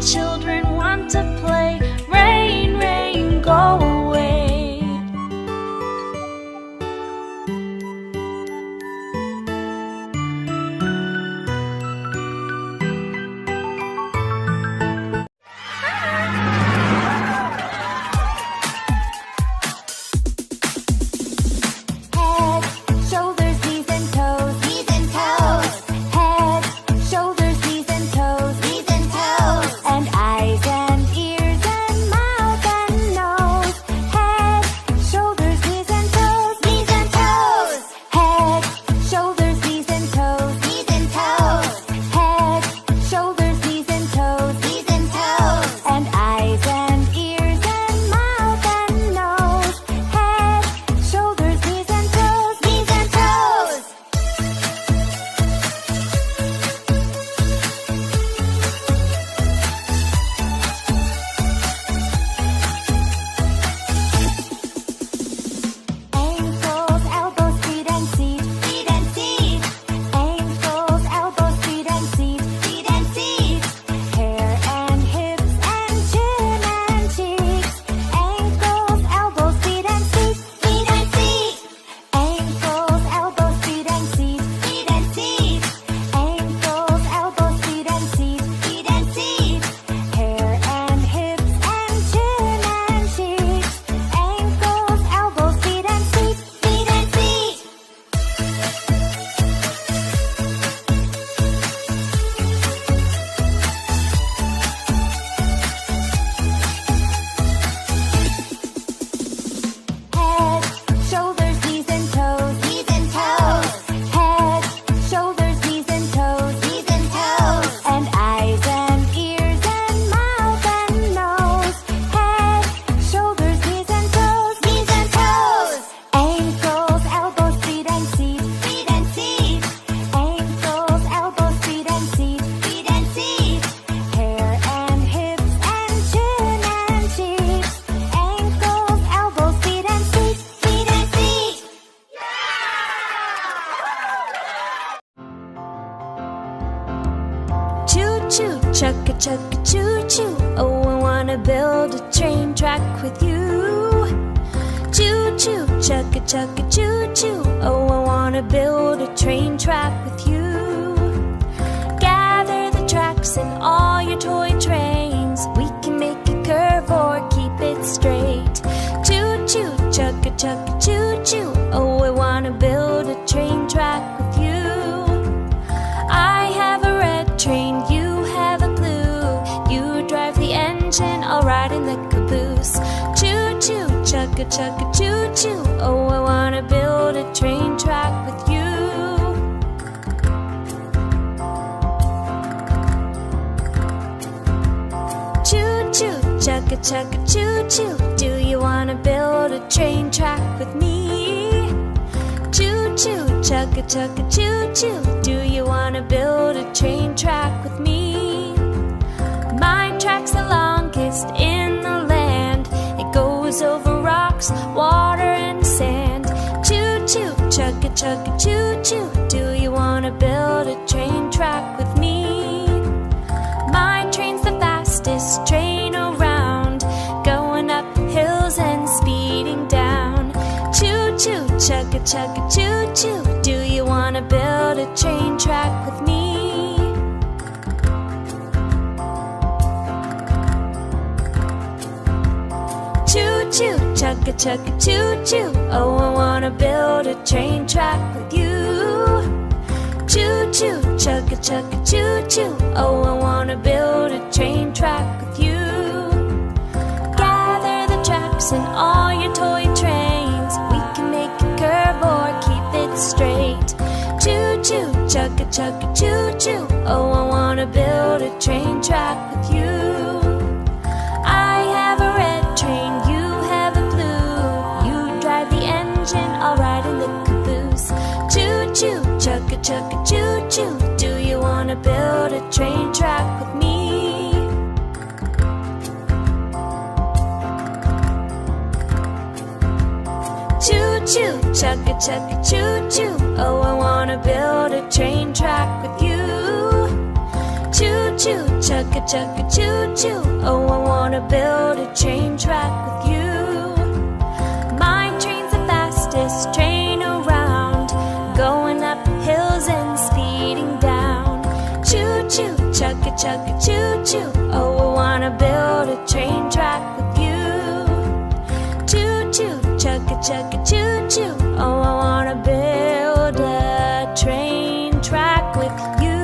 children want to play. Rain, rain, go away. Choo-choo, chugga-chugga, choo-choo. Oh, I wanna build a train track with you. Choo-choo, chugga-chugga, choo-choo. Oh, I wanna build a train track with you. Gather the tracks and all your toy trains. We can make a curve or keep it straight. Choo-choo, chugga-chugga, choo-choo. Oh, I wanna build a train track with you. I have a red train, you have a blue. You drive the engine, I'll ride in the caboose. Choo-choo, chugga-chugga, choo-choo. Oh, I wanna build a train track with you. Choo-choo, chugga-chugga, choo-choo. Do you wanna build a train track with me? Choo-choo, chugga-chugga, choo-choo. Do you wanna build a train track with me? My track's the longest in the land. It goes over rocks, water and sand. Choo-choo, chugga-chugga, choo-choo. Do you wanna build a train track with me? My train's the fastest train around, going up hills and speeding down. Choo-choo, chugga-chugga, choo-choo. Do you wanna build a train track with me? Choo-choo, chugga-chugga, choo-choo. Oh, I wanna build a train track with you. Choo-choo, chugga-chugga, choo-choo. Oh, I wanna build a train track with you. Gather the tracks and all your toy trains. We can make a curve or keep it straight. Choo-choo, chugga-chugga, choo-choo. Oh, I wanna build a train track with you. I have a red train, you have a blue. You drive the engine, I'll ride in the caboose. Choo-choo, chugga-chugga, choo-choo. Do you wanna build a train track with me? Choo-choo, chugga-chugga, choo-choo. Oh, I wanna build a train track with you. Choo-choo, chugga-chugga, choo-choo. Oh, I wanna build a train track with you. My train's the fastest train around, going up hills and speeding down. Choo-choo, chugga-chugga, choo-choo. Oh, I wanna build a train track with you. Choo-choo, chugga-chugga, choo-choo. Oh, I wanna build a train track with you.